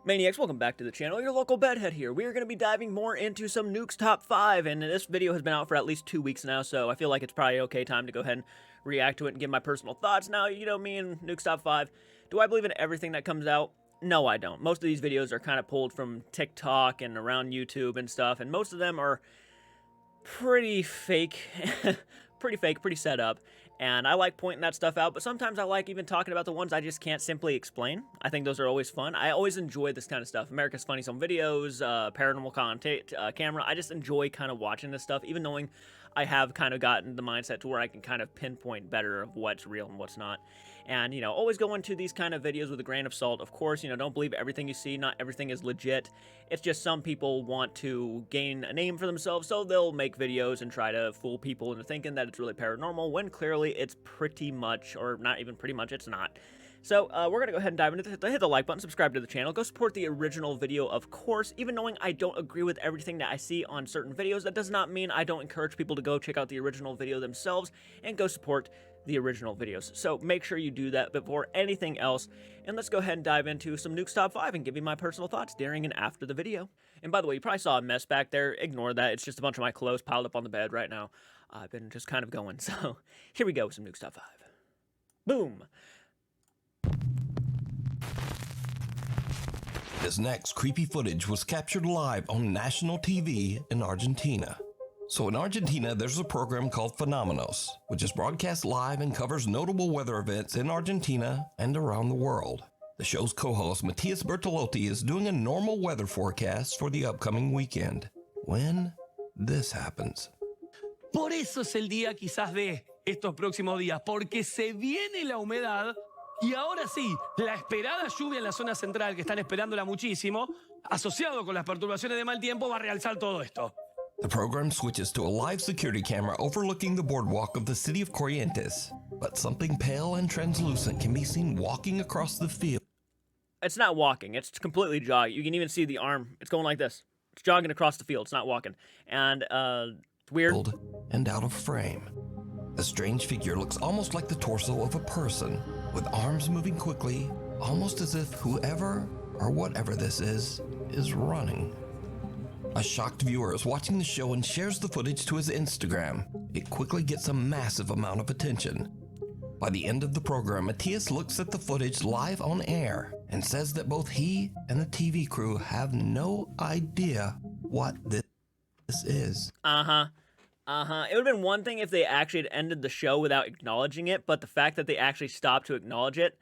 Maniacs, welcome back to the channel. Your local bedhead here. We are going to be diving more into some Nukes Top 5, and this video has been out for at least 2 weeks now, so I feel like it's probably okay time to go ahead and react to it and give my personal thoughts. Now, you know me and Nukes Top 5. Do I believe in everything that comes out? No, I don't. Most of these videos are kind of pulled from TikTok and around YouTube and stuff, and most of them are pretty fake, pretty set up, and I like pointing that stuff out, but sometimes I like even talking about the ones I just can't simply explain. I think those are always fun. I always enjoy this kind of stuff. America's Funniest Home Videos, Paranormal Content, Camera. I just enjoy kind of watching this stuff, even knowing I have kind of gotten the mindset to where I can kind of pinpoint better of what's real and what's not. And, you know, always go into these kind of videos with a grain of salt. Of course, you know, don't believe everything you see. Not everything is legit. It's just some people want to gain a name for themselves, so they'll make videos and try to fool people into thinking that it's really paranormal, when clearly it's pretty much, or not even pretty much, it's not. So, we're going to go ahead and dive into it. Hit the like button, subscribe to the channel, go support the original video, of course. Even knowing I don't agree with everything that I see on certain videos, that does not mean I don't encourage people to go check out the original video themselves and go support the original videos. So make sure you do that before anything else. And let's go ahead and dive into some Nukes Top 5 and give you my personal thoughts during and after the video. And by the way, you probably saw a mess back there. Ignore that. It's just a bunch of my clothes piled up on the bed right now. I've been just kind of going. So here we go with some Nukes Top 5. Boom. This next creepy footage was captured live on national TV in Argentina. So in Argentina, there's a program called Phenomenos, which is broadcast live and covers notable weather events in Argentina and around the world. The show's co-host, Matías Bertolotti, is doing a normal weather forecast for the upcoming weekend, when this happens. Por eso es el día quizás de estos próximos días, porque se viene la humedad y ahora sí, la esperada lluvia en la zona central, que están esperándola muchísimo, asociado con las perturbaciones de mal tiempo, va a realzar todo esto. The program switches to a live security camera overlooking the boardwalk of the city of Corrientes, but something pale and translucent can be seen walking across the field. It's not walking. It's completely jogging. You can even see the arm. It's going like this. It's jogging across the field. It's not walking. And, it's weird. And out of frame. The strange figure looks almost like the torso of a person, with arms moving quickly, almost as if whoever or whatever this is running. A shocked viewer is watching the show and shares the footage to his Instagram. It quickly gets a massive amount of attention. By the end of the program, Matías looks at the footage live on air and says that both he and the TV crew have no idea what this is. It would have been one thing if they actually had ended the show without acknowledging it, but the fact that they actually stopped to acknowledge it,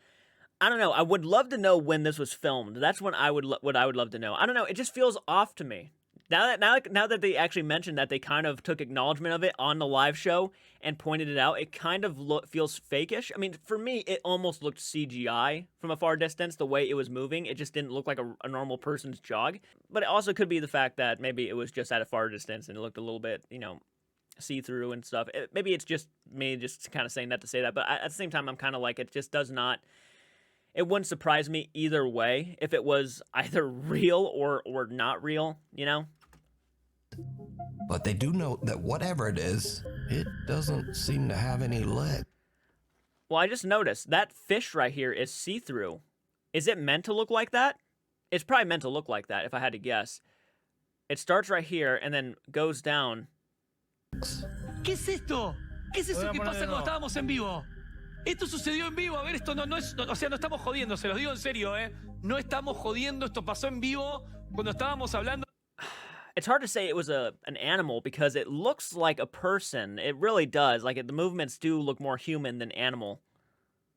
I don't know. I would love to know when this was filmed. That's when what I would love to know. I don't know. It just feels off to me. Now that they actually mentioned that they kind of took acknowledgement of it on the live show and pointed it out, it kind of feels fakeish. I mean, for me, it almost looked CGI from a far distance, the way it was moving. It just didn't look like a normal person's jog. But it also could be the fact that maybe it was just at a far distance and it looked a little bit, you know, see-through and stuff. Maybe it's just me just kind of saying that to say that, but at the same time, I'm kind of like, it just does not... It wouldn't surprise me either way if it was either real or not real, you know? But they do note that whatever it is, it doesn't seem to have any legs. Well, I just noticed that fish right here is see-through. Is it meant to look like that? It's probably meant to look like that, if I had to guess. It starts right here and then goes down. ¿Qué es esto? ¿Qué es eso que pasa cuando estábamos en vivo? Esto sucedió en vivo, a ver, esto no es, o sea, no estamos jodiendo, se los digo en serio, no estamos jodiendo, esto pasó en vivo cuando estábamos hablando. It's hard to say it was an animal because it looks like a person. It really does. Like, the movements do look more human than animal.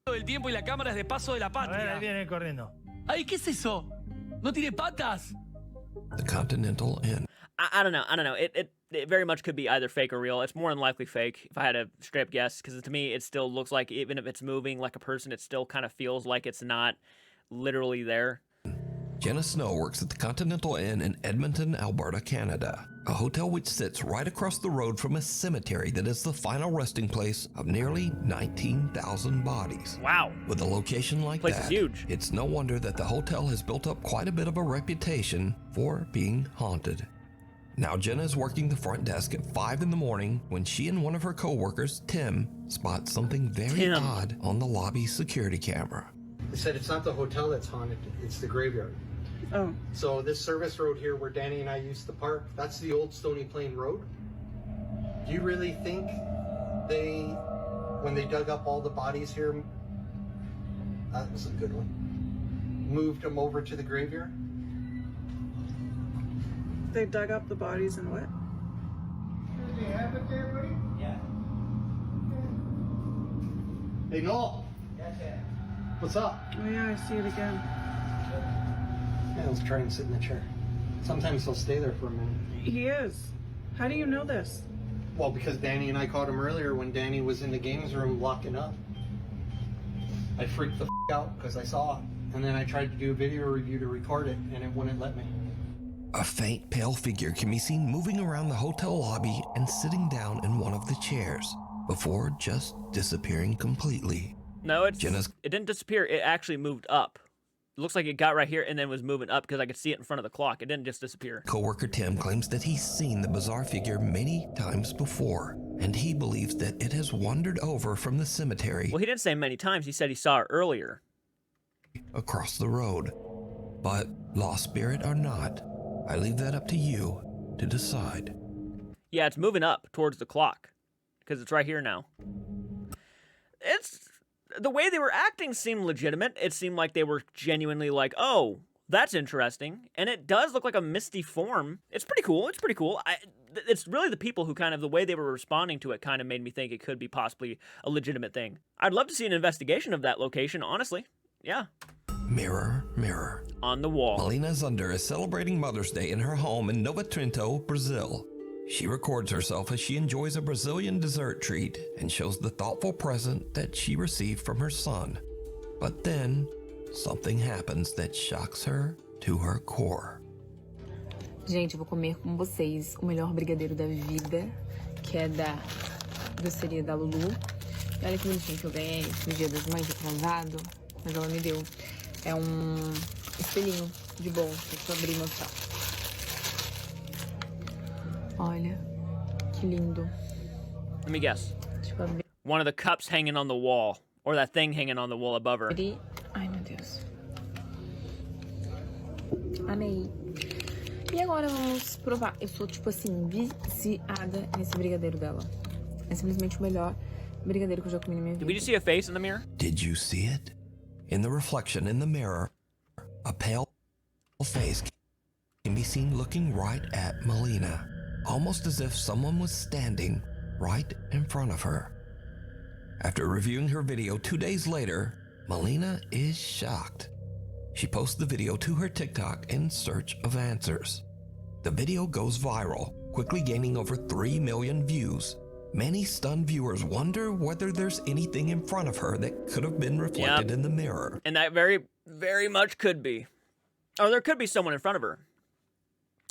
El tiempo y la cámara es de paso de la patria. A ver, ahí viene corriendo. Ay, ¿qué es eso? ¿No tiene patas? The Continental Inn. I don't know. It very much could be either fake or real. It's more than likely fake, if I had a straight up guess, because to me, it still looks like, even if it's moving like a person, it still kind of feels like it's not literally there. Jenna Snow works at the Continental Inn in Edmonton, Alberta, Canada, a hotel which sits right across the road from a cemetery that is the final resting place of nearly 19,000 bodies. Wow. With a location like Place that, is huge. It's no wonder that the hotel has built up quite a bit of a reputation for being haunted. Now Jenna is working the front desk at 5 in the morning when she and one of her co-workers, Tim, spot something very odd on the lobby security camera. They said it's not the hotel that's haunted, it's the graveyard. Oh. So this service road here where Danny and I used to park, that's the old Stony Plain Road. Do you really think they, when they dug up all the bodies here, that was a good one, moved them over to the graveyard? They dug up the bodies and what? Do you have it there, buddy? Yeah. Hey, Noel. Yes, sir. What's up? Oh yeah, I see it again. Yeah, let's try and sit in the chair. Sometimes he'll stay there for a minute. He is. How do you know this? Well, because Danny and I caught him earlier when Danny was in the games room locking up. I freaked the out because I saw it. And then I tried to do a video review to record it, and it wouldn't let me. A faint, pale figure can be seen moving around the hotel lobby and sitting down in one of the chairs before just disappearing completely. No, it Jenna's didn't disappear. It actually moved up. It looks like it got right here and then was moving up because I could see it in front of the clock. It didn't just disappear. coworker Tim claims that he's seen the bizarre figure many times before, and he believes that it has wandered over from the cemetery Well, he didn't say many times. He said he saw it earlier. across the road. But lost spirit or not, I leave that up to you to decide. Yeah, it's moving up towards the clock because it's right here now. It's the way they were acting seemed legitimate. It seemed like they were genuinely like, oh, that's interesting. And it does look like a misty form. It's pretty cool. It's pretty cool. It's really the people who kind of, the way they were responding to it kind of made me think it could be possibly a legitimate thing. I'd love to see an investigation of that location, honestly. Yeah. Mirror, mirror. On the wall. Melina Zunder is celebrating Mother's Day in her home in Nova Trento, Brazil. She records herself as she enjoys a Brazilian dessert treat and shows the thoughtful present that she received from her son. But then, something happens that shocks her to her core. Gente, eu vou comer com vocês o melhor brigadeiro da vida, que é da doceria da Lulu. E olha que bonitinho que eu ganhei no Dia das Mães atrasado, mas ela me deu. É espelhinho de bolo, deixa eu abrir e mostrar. Olha, que lindo. Let me guess. Deixa eu abrir. One of the cups hanging on the wall. Or that thing hanging on the wall above her. Ai, meu Deus. Amei. E agora vamos provar. Eu sou, tipo assim, viciada nesse brigadeiro dela. É simplesmente o melhor brigadeiro que eu já comi na minha Did vida. we just see a face in the mirror? Did you see it? In the reflection in the mirror, a pale face can be seen looking right at Melina, almost as if someone was standing right in front of her. After reviewing her video 2 days later, Melina is shocked. She posts the video to her TikTok in search of answers. The video goes viral, quickly gaining over 3 million views. Many stunned viewers wonder whether there's anything in front of her that could have been reflected in the mirror. And that very, very much could be. Or there could be someone in front of her.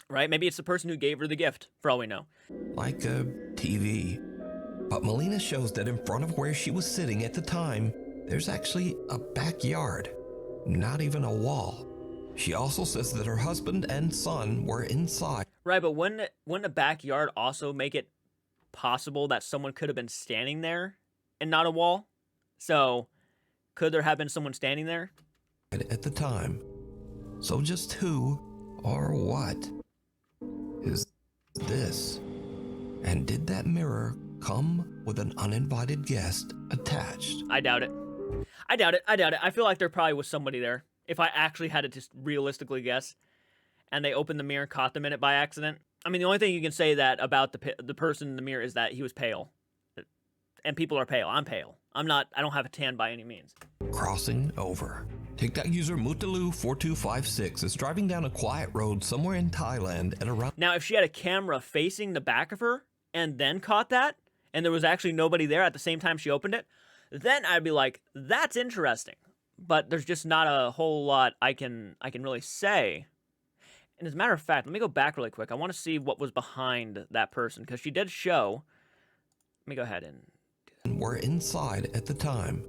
Right? Maybe it's the person who gave her the gift, for all we know. Like a TV. But Melina shows that in front of where she was sitting at the time, there's actually a backyard, not even a wall. She also says that her husband and son were inside. Right, but wouldn't the backyard also make it possible that someone could have been standing there and not a wall? So, could there have been someone standing there? At the time. So just who or what is this? And did that mirror come with an uninvited guest attached? I doubt it. I doubt it. I feel like there probably was somebody there. If I actually had to just realistically guess, and they opened the mirror, caught them in it by accident. I mean, the only thing you can say that about the person in the mirror is that he was pale. And people are pale. I'm pale. I don't have a tan by any means. Crossing over. TikTok user Mutalu4256 is driving down a quiet road somewhere in Thailand at around... Now, if she had a camera facing the back of her and then caught that, and there was actually nobody there at the same time she opened it, then I'd be like, that's interesting. But there's just not a whole lot I can really say. And as a matter of fact, let me go back really quick. I want to see what was behind that person, because she did show. Let me go ahead and... were inside at the time.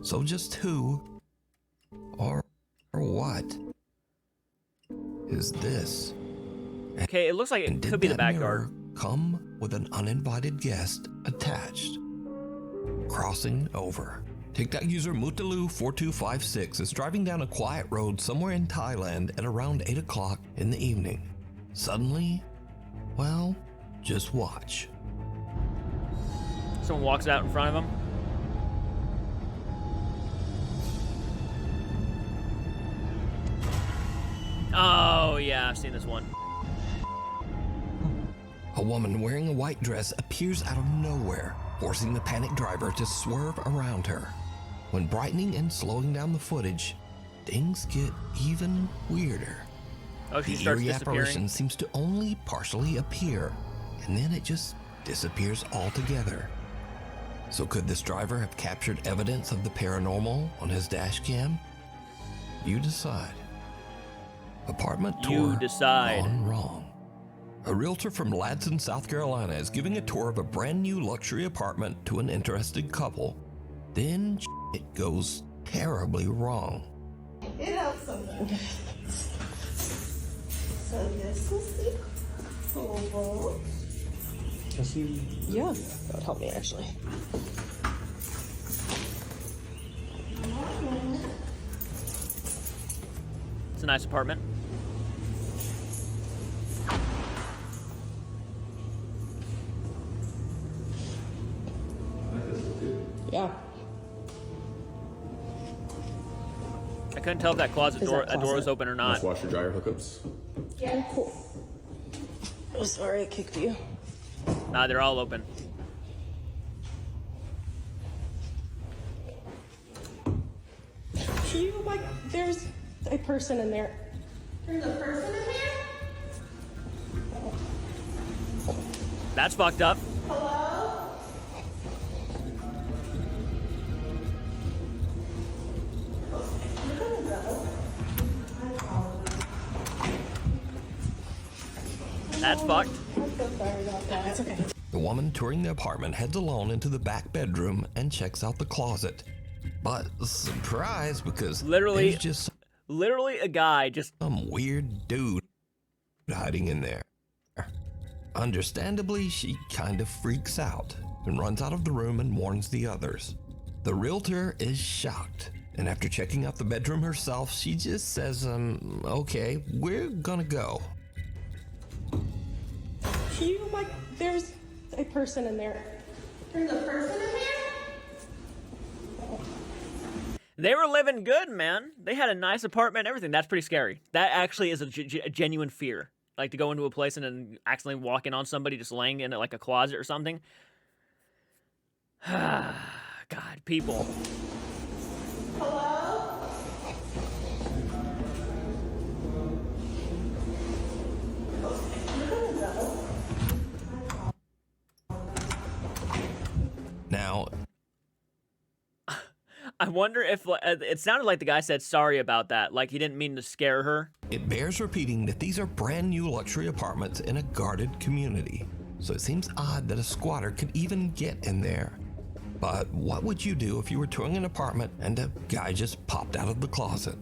So just who or what is this? Okay, it looks like it could be the backyard. Mirror come with an uninvited guest attached? Crossing over. TikTok user Mutalu4256 is driving down a quiet road somewhere in Thailand at around 8 o'clock in the evening. Suddenly, well, just watch. Someone walks out in front of him. Oh, yeah, I've seen this one. A woman wearing a white dress appears out of nowhere, forcing the panicked driver to swerve around her. When brightening and slowing down the footage, things get even weirder. Oh, she The starts eerie disappearing. apparition seems to only partially appear, and then it just disappears altogether. So could this driver have captured evidence of the paranormal on his dash cam? You decide. Apartment You tour decide. gone wrong. A realtor from Ladson, South Carolina is giving a tour of a brand new luxury apartment to an interested couple. Then it goes terribly wrong. It helps sometimes. So this is the oval. Yeah, that would help me actually. It's a nice apartment. Yeah. I couldn't tell if that closet Is door, that a door was closet? open or not. Washer dryer hookups. Yeah, cool. Oh, sorry I kicked you. Nah, they're all open. Do you like? There's a person in there. There's a person in there. That's fucked up. Hello. That's fucked. I'm so sorry about that. It's okay. The woman touring the apartment heads alone into the back bedroom and checks out the closet. But surprise, because Literally- there's just Literally a guy just... some weird dude hiding in there. Understandably, she kind of freaks out and runs out of the room and warns the others. The realtor is shocked, and after checking out the bedroom herself, she just says, okay, we're gonna go. Do you like? There's a person in there. There's a person in there. They were living good, man. They had a nice apartment and everything. That's pretty scary. That actually is a genuine fear. Like to go into a place and then accidentally walk in on somebody just laying in like a closet or something. God, people. Hello. Now, I wonder if it sounded like the guy said sorry about that. Like he didn't mean to scare her. it bears repeating that these are brand new luxury apartments in a guarded community, so it seems odd that a squatter could even get in there. But what would you do if you were touring an apartment and a guy just popped out of the closet?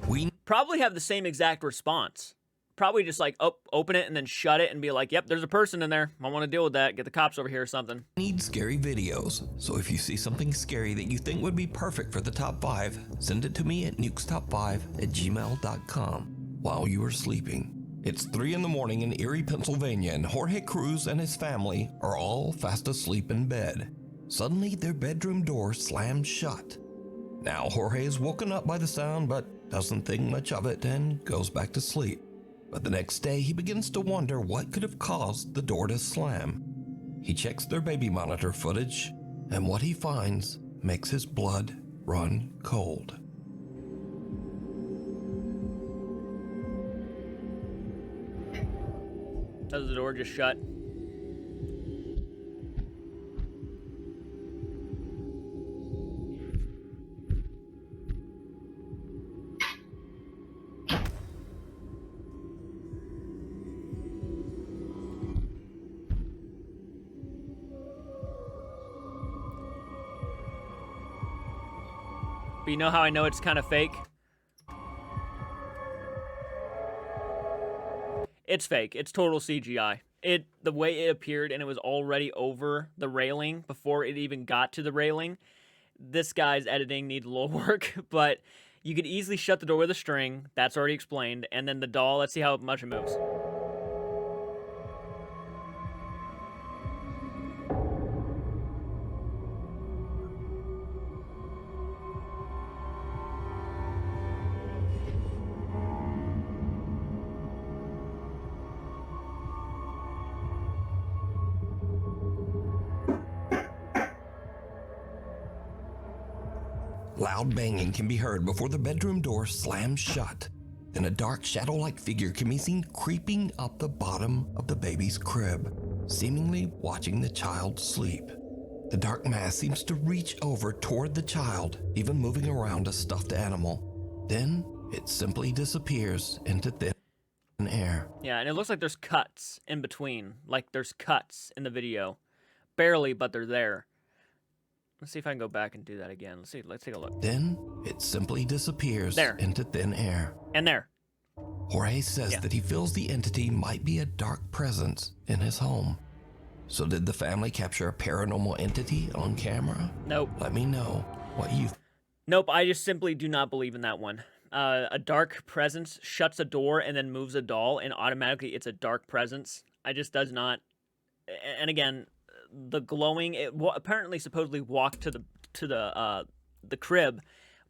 We Probably have the same exact response. Probably just like open it and then shut it and be like, yep, there's a person in there. I want to deal with that. Get the cops over here or something. need scary videos, so if you see something scary that you think would be perfect for the top 5, send it to me at nukestop5@gmail.com while you are sleeping. It's 3 in the morning in Erie, Pennsylvania, and Jorge Cruz and his family are all fast asleep in bed. Suddenly, their bedroom door slams shut. Now, Jorge is woken up by the sound, but doesn't think much of it and goes back to sleep. But the next day, he begins to wonder what could have caused the door to slam. He checks their baby monitor footage, and what he finds makes his blood run cold. Does the door just shut? But you know how I know it's kind of fake? It's fake. It's total CGI. The way it appeared and it was already over the railing before it even got to the railing. this guy's editing needs a little work, but you could easily shut the door with a string. That's already explained. And then the doll, let's see how much it moves. Loud banging can be heard before the bedroom door slams shut. Then a dark shadow-like figure can be seen creeping up the bottom of the baby's crib, seemingly watching the child sleep. The dark mass seems to reach over toward the child, even moving around a stuffed animal. Then it simply disappears into thin air. Yeah, and it looks like there's cuts in between. Like there's cuts in the video. Barely, but they're there. Let's see if I can go back and do that again. Let's take a look. Then it simply disappears into thin air. And there. Jorge says that he feels the entity might be a dark presence in his home. So did the family capture a paranormal entity on camera? Nope. Let me know what you... Nope, I just simply do not believe in that one. A dark presence shuts a door and then moves a doll, and automatically it's a dark presence. I just does not... And again... The glowing, it apparently supposedly walked to the crib,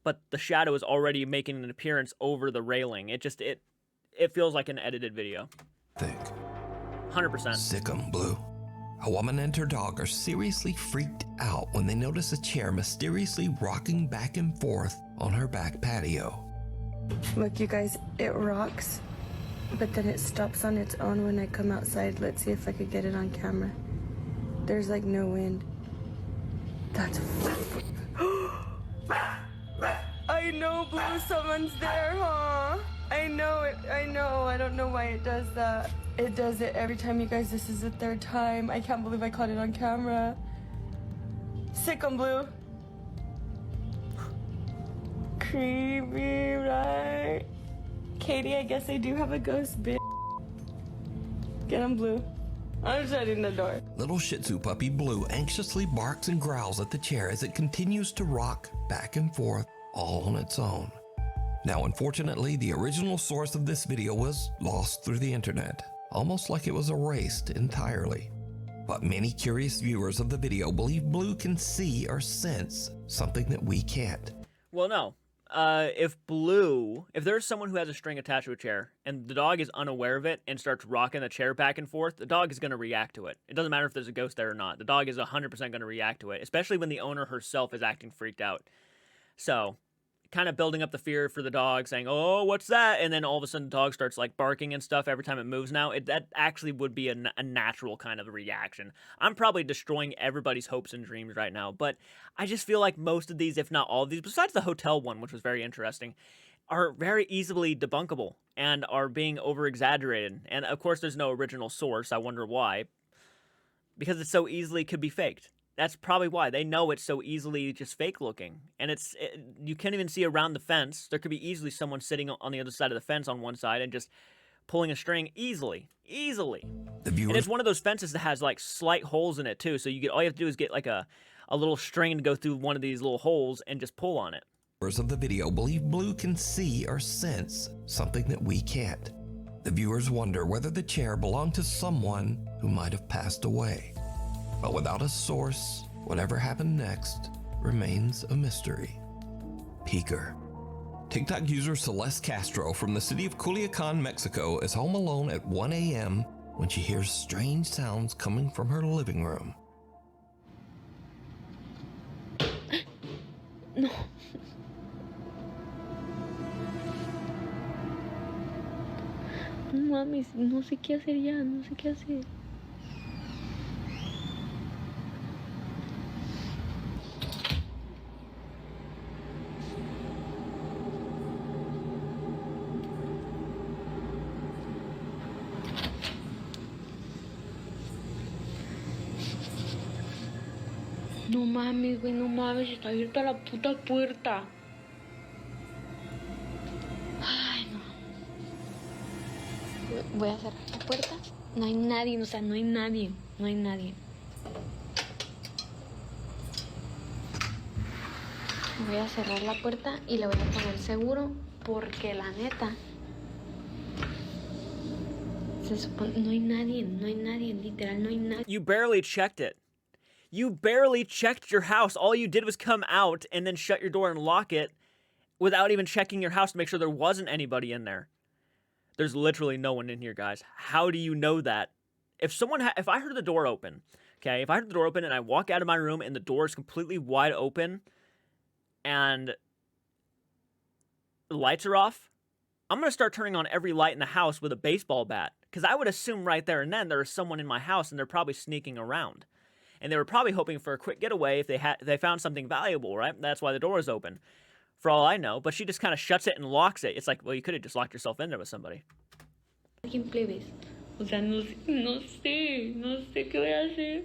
but the shadow is already making an appearance over the railing. It feels like an edited video. Think. 100%. Sick 'em, Blue. A woman and her dog are seriously freaked out when they notice a chair mysteriously rocking back and forth on her back patio. Look, you guys, it rocks, but then it stops on its own when I come outside. Let's see if I could get it on camera. There's like no wind. That's... I know, Blue, someone's there, huh? I know it, I know. I don't know why it does that. It does it every time, you guys. This is the third time. I can't believe I caught it on camera. Sick 'em, Blue. Creepy, right? Katie, I guess I do have a ghost, bitch. Get 'em, Blue. I'm shutting the door. Little Shih Tzu puppy Blue anxiously barks and growls at the chair as it continues to rock back and forth all on its own. Now, unfortunately, the original source of this video was lost through the internet, almost like it was erased entirely. But many curious viewers of the video believe Blue can see or sense something that we can't. Well, no. If there's someone who has a string attached to a chair and the dog is unaware of it and starts rocking the chair back and forth, the dog is going to react to it. It doesn't matter if there's a ghost there or not. The dog is 100% going to react to it, especially when the owner herself is acting freaked out. So, kind of building up the fear for the dog, saying, oh, what's that? And then all of a sudden the dog starts like barking and stuff every time it moves now. That actually would be a natural kind of reaction. I'm probably destroying everybody's hopes and dreams right now, but I just feel like most of these, if not all of these, besides the hotel one, which was very interesting, are very easily debunkable and are being over-exaggerated. And of course there's no original source. I wonder why. Because it so easily could be faked. That's probably why. They know it's so easily just fake looking. And you can't even see around the fence. There could be easily someone sitting on the other side of the fence on one side and just pulling a string easily. Easily. And it's one of those fences that has like slight holes in it too. So all you have to do is get like a little string to go through one of these little holes and just pull on it. Viewers of the video believe Blue can see or sense something that we can't. The viewers wonder whether the chair belonged to someone who might have passed away. But without a source, whatever happened next remains a mystery. Peeker. TikTok user Celeste Castro from the city of Culiacan, Mexico is home alone at 1 a.m. when she hears strange sounds coming from her living room. No. No mames, no sé qué hacer ya, no sé qué hacer. No mames, güey, no mames, está abierta la puta puerta. Ay, no. Voy a cerrar la puerta. No hay nadie, o sea, no hay nadie. No hay nadie. Voy a cerrar la puerta y le voy a poner seguro porque la neta se supone no hay nadie, literal no hay nadie. You barely checked it. You barely checked your house. All you did was come out and then shut your door and lock it without even checking your house to make sure there wasn't anybody in there. There's literally no one in here, guys. How do you know that? If I heard the door open, okay, if I heard the door open and I walk out of my room and the door is completely wide open and the lights are off, I'm going to start turning on every light in the house with a baseball bat because I would assume right there and then there is someone in my house and they're probably sneaking around. And they were probably hoping for a quick getaway if they found something valuable, right? That's why the door is open, for all I know. But she just kind of shuts it and locks it. It's like, well, you could have just locked yourself in there with somebody. ¿Quién plebes? O sea, no sé qué voy a hacer.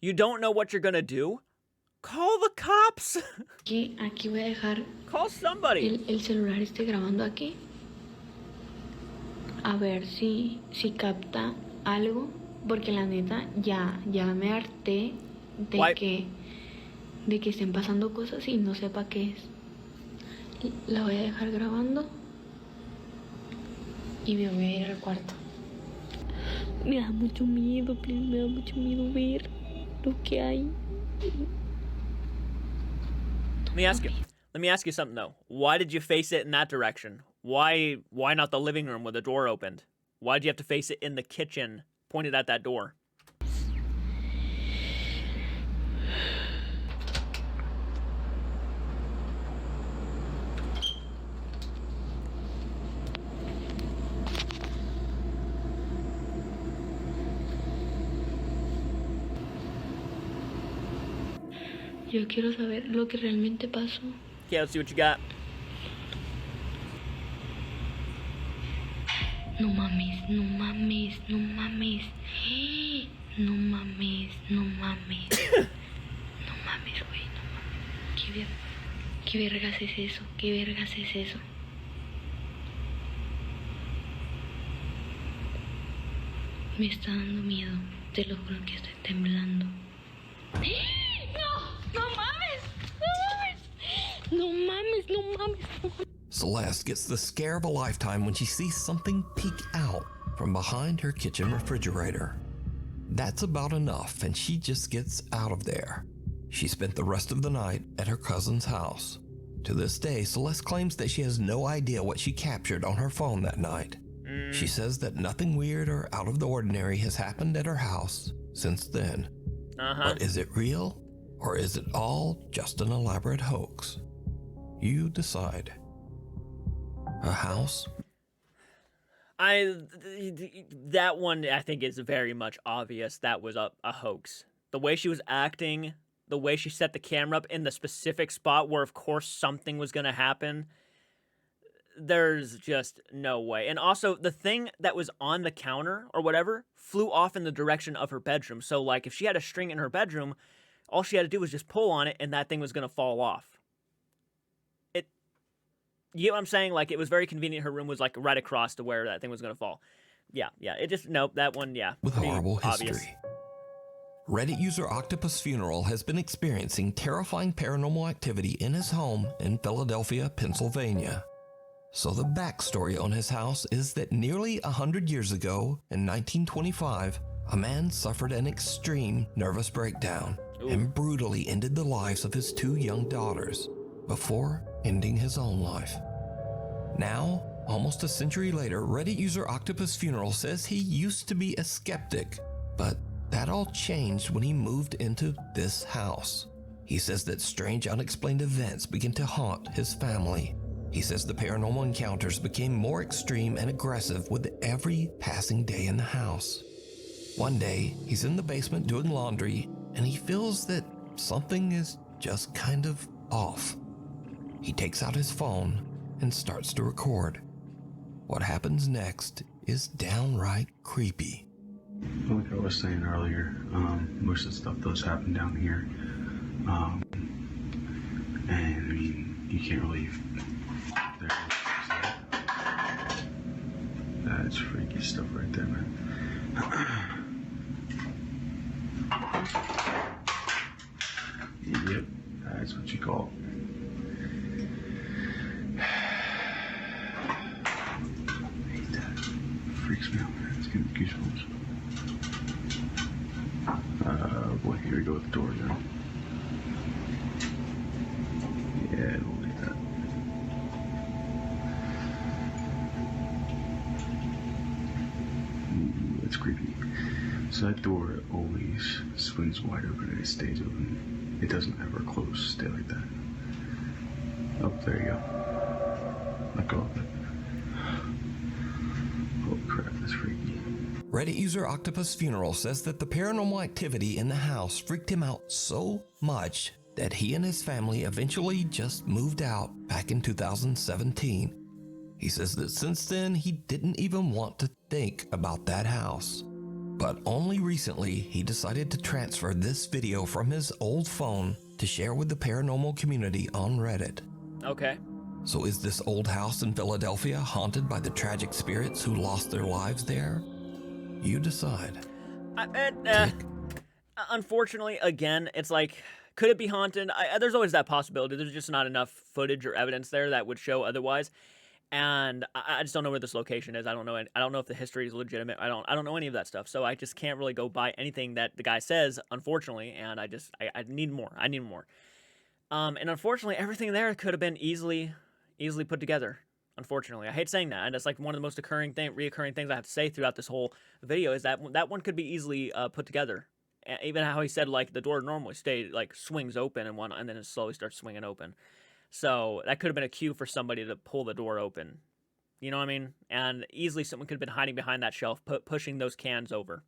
You don't know what you're gonna do? Call the cops. Aquí voy a dejar Call somebody. el celular grabando aquí. A ver si capta algo. Porque la neta ya me harté de que estén pasando cosas y no sepa qué es. La voy a dejar grabando y me voy a ir al cuarto. Me da mucho miedo, please, me da mucho miedo ver lo que hay. Let me ask you something though. Why did you face it in that direction? Why not the living room with the door opened? Why did you have to face it in the kitchen, pointed at that door? Yo quiero saber lo que realmente pasó. Okay, let's see what you got. No mames, no mames, no mames. No mames, no mames. No mames, güey, no mames. ¿Qué vergas es eso? ¿Qué vergas es eso? Me está dando miedo. Te lo juro que estoy temblando. No mames, no mames. No mames, no mames. Celeste gets the scare of a lifetime when she sees something peek out from behind her kitchen refrigerator. That's about enough, and she just gets out of there. She spent the rest of the night at her cousin's house. To this day, Celeste claims that she has no idea what she captured on her phone that night. She says that nothing weird or out of the ordinary has happened at her house since then. But is it real, or is it all just an elaborate hoax? You decide. A house? That one I think is very much obvious that was a hoax. The way she was acting, the way she set the camera up in the specific spot where of course something was going to happen, there's just no way. And also the thing that was on the counter or whatever flew off in the direction of her bedroom. So like if she had a string in her bedroom, all she had to do was just pull on it and that thing was going to fall off. You get what I'm saying? Like, it was very convenient. Her room was, like, right across to where that thing was going to fall. Yeah. It just, nope, that one, yeah. With horrible obvious. history. Reddit user Octopus Funeral has been experiencing terrifying paranormal activity in his home in Philadelphia, Pennsylvania. So the backstory on his house is that nearly 100 years ago, in 1925, a man suffered an extreme nervous breakdown and brutally ended the lives of his 2 young daughters before ending his own life. Now, almost a century later, Reddit user Octopus Funeral says he used to be a skeptic, but that all changed when he moved into this house. He says that strange unexplained events began to haunt his family. He says the paranormal encounters became more extreme and aggressive with every passing day in the house. One day, he's in the basement doing laundry, and he feels that something is just kind of off. He takes out his phone and starts to record. What happens next is downright creepy. Like I was saying earlier, most of the stuff does happen down here. And I mean, you can't really... That's freaky stuff right there, man. Yep. freaks me out, man. It's giving me goosebumps. Boy, here we go with the door again. Yeah, we'll leave that. It's creepy. So that door always swings wide open and it stays open. It doesn't ever close, stay like that. Oh, there you go. Let go of it. Holy crap, that's freaky. Reddit user Octopus Funeral says that the paranormal activity in the house freaked him out so much that he and his family eventually just moved out back in 2017. He says that since then, he didn't even want to think about that house. But only recently, he decided to transfer this video from his old phone to share with the paranormal community on Reddit. Okay. So is this old house in Philadelphia haunted by the tragic spirits who lost their lives there? You decide. Unfortunately, again, it's like, could it be haunted? There's always that possibility. There's just not enough footage or evidence there that would show otherwise. And I just don't know where this location is. I don't know if the history is legitimate. I don't know any of that stuff. So I just can't really go by anything that the guy says, unfortunately. And I need more. I need more. And unfortunately, everything there could have been easily put together. Unfortunately, I hate saying that. And that's like one of the most reoccurring things I have to say throughout this whole video is that one could be easily put together. Even how he said like the door normally swings open and then it slowly starts swinging open. So that could have been a cue for somebody to pull the door open. You know what I mean? And easily someone could have been hiding behind that shelf, pushing those cans over.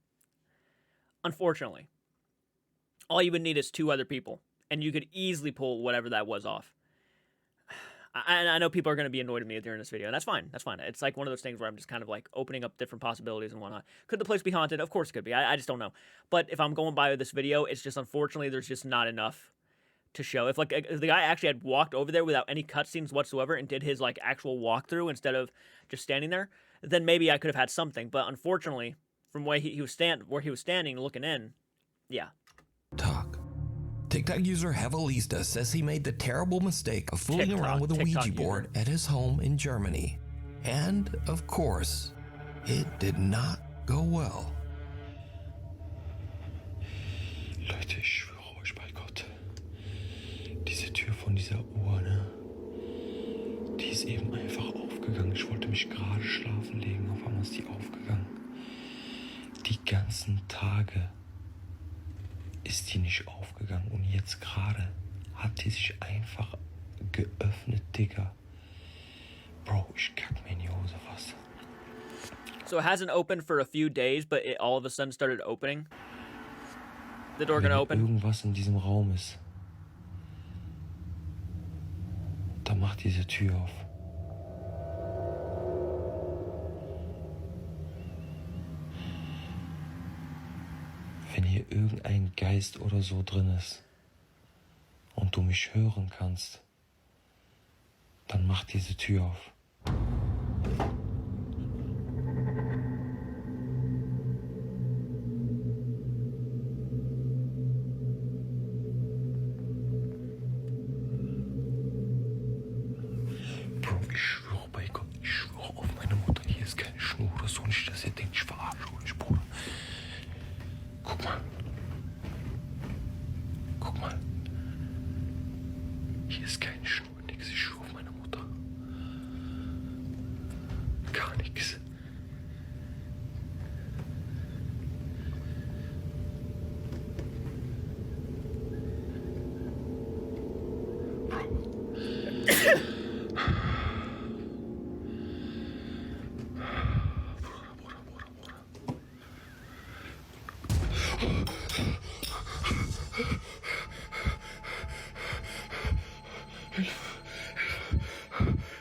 Unfortunately, all you would need is 2 other people, and you could easily pull whatever that was off. I know people are going to be annoyed at me during this video, and that's fine. That's fine. It's like one of those things where I'm just kind of like opening up different possibilities and whatnot. Could the place be haunted? Of course it could be. I just don't know. But if I'm going by this video, it's just unfortunately there's just not enough to show. If the guy actually had walked over there without any cutscenes whatsoever and did his like actual walkthrough instead of just standing there, then maybe I could have had something. But unfortunately, from where he was standing looking in, yeah. Talk. TikTok user Hevelista says he made the terrible mistake of fooling around with a Ouija board at his home in Germany. And, of course, it did not go well. Leute, ich schwöre euch bei Gott, diese Tür von dieser Uhr, ne? Die ist eben einfach aufgegangen. Ich wollte mich gerade schlafen legen, auf einmal ist die aufgegangen. Die ganzen Tage ist die nicht aufgegangen und jetzt gerade hat die sich einfach geöffnet, Digga. Bro, ich kack mir in die Hose fast. So it hasn't opened for a few days, but it all of a sudden started opening? The door gonna open? Wenn irgendwas in diesem Raum ist, dann macht diese Tür auf. Wenn hier irgendein Geist oder so drin ist und du mich hören kannst, dann mach diese Tür auf. Bro, ich schwöre bei Gott, ich schwöre auf meine Mutter, hier ist keine Schnur oder so, nicht, dass ihr denkt, ich verarsche euch, Bruder. Guck mal. Guck mal. Hier ist keine Schnur, nix. Ich schwöre auf meine Mutter. Gar nichts.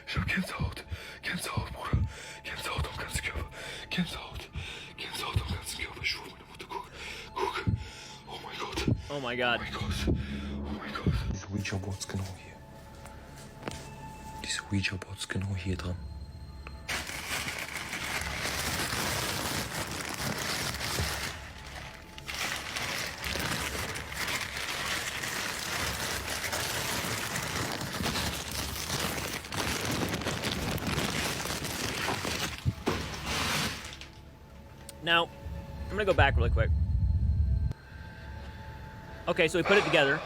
Ich hab Gänsehaut. Gänsehaut, Bruder. Gänsehaut am ganzen Körper. Gänsehaut. Gänsehaut am ganzen Körper. Ich schwöre, meine Mutter, guck. Guck. Oh mein Gott. Oh my God. Oh mein Gott. Oh mein Gott. Diese Ouija Boards genau hier. Diese Ouija Boards genau hier dran. Now, I'm gonna go back really quick. Okay, so he put it together.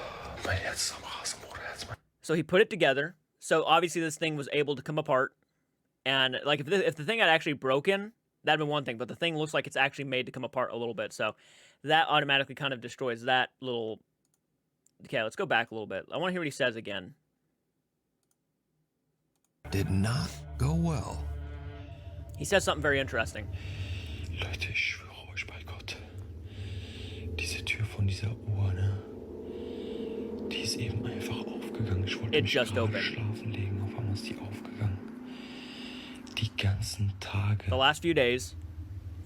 So he put it together. So obviously this thing was able to come apart. And like if the thing had actually broken, that'd been one thing. But the thing looks like it's actually made to come apart a little bit. So that automatically kind of destroys that little... Okay, let's go back a little bit. I want to hear what he says again. Did not go well. He says something very interesting. Leute, ich schwöre euch bei Gott, diese Tür von dieser Uhr, ne? Die ist eben einfach aufgegangen. Ich wollte mich gerade schlafen legen, auf einmal ist die aufgegangen. Die ganzen Tage. The last few days.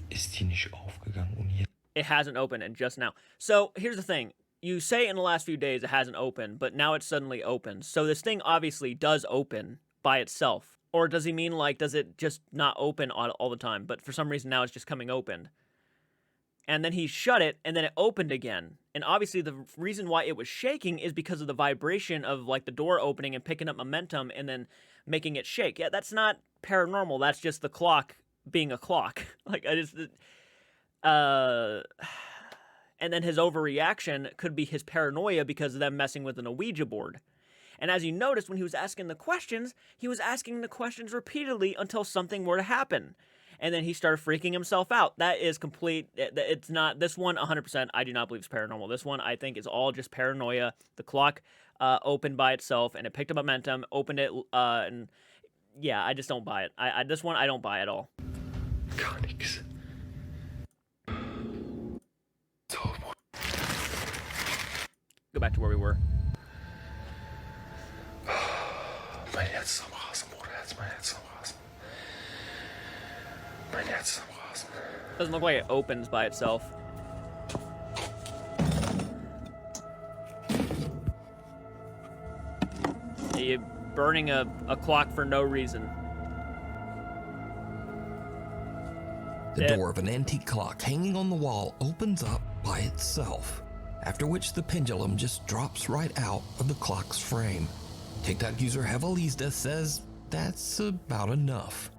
Ist die nicht aufgegangen und jetzt. It hasn't opened, and just now. So here's the thing. You say in the last few days it hasn't opened, but now it's suddenly opened. So this thing obviously does open by itself. Or does he mean, like, does it just not open all the time? But for some reason now it's just coming open. And then he shut it, and then it opened again. And obviously the reason why it was shaking is because of the vibration of, like, the door opening and picking up momentum and then making it shake. Yeah, that's not paranormal. That's just the clock being a clock. Like, I just... And then his overreaction could be his paranoia because of them messing with an Ouija board. And as you noticed, when he was asking the questions, he was asking the questions repeatedly until something were to happen. And then he started freaking himself out. That is complete. It's not, this one, 100%, I do not believe is paranormal. This one, I think, is all just paranoia. The clock opened by itself, and it picked up momentum, opened it, and yeah, I just don't buy it. This one, I don't buy at all. Gar nix. Go back to where we were. Mein Herz ist am Rasen, Bruder. Mein Herz ist am Rasen. Mein Herz ist am Rasen. Doesn't look like it opens by itself. You're burning a clock for no reason. The door of an antique clock hanging on the wall opens up by itself, after which the pendulum just drops right out of the clock's frame. TikTok user Hevalista says that's about enough.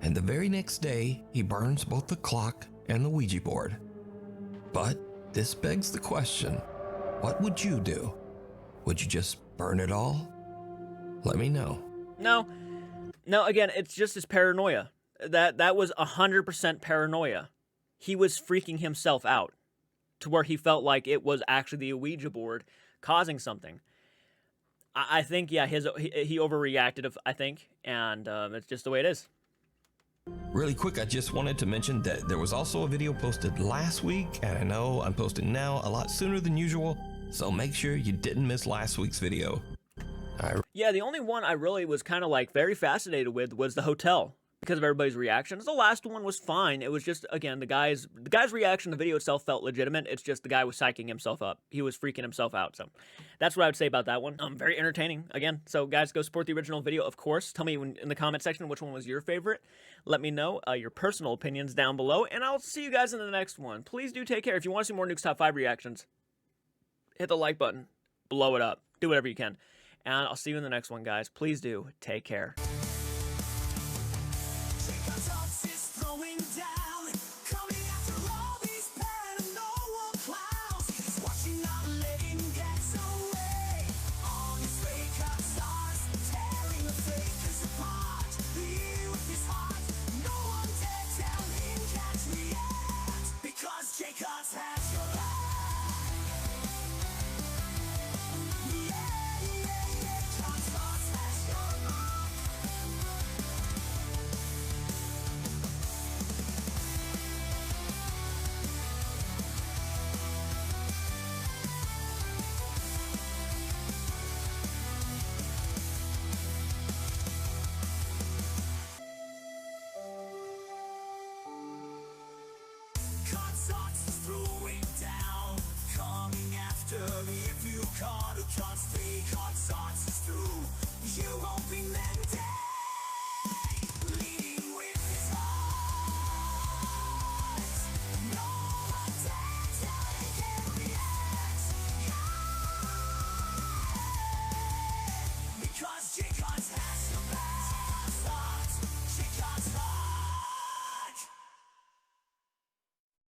And the very next day, he burns both the clock and the Ouija board. But this begs the question, what would you do? Would you just burn it all? Let me know. No, again, it's just his paranoia. That was 100% paranoia. He was freaking himself out to where he felt like it was actually the Ouija board causing something. I think, yeah, he overreacted, I think, and it's just the way it is. Really quick, I just wanted to mention that there was also a video posted last week, and I know I'm posting now a lot sooner than usual, so make sure you didn't miss last week's video. Yeah, the only one I really was kind of like very fascinated with was the hotel, because of everybody's reactions. The last one was fine. It was just, again, the guy's reaction, the video itself felt legitimate. It's just the guy was psyching himself up. He was freaking himself out. So that's what I would say about that one. Very entertaining, again. So guys, go support the original video, of course. Tell me in the comment section which one was your favorite. Let me know your personal opinions down below, and I'll see you guys in the next one. Please do take care. If you want to see more Nukes Top 5 reactions, hit the like button, blow it up, do whatever you can. And I'll see you in the next one, guys. Please do take care. If you can't stay, can't start to through, you won't be meant dead.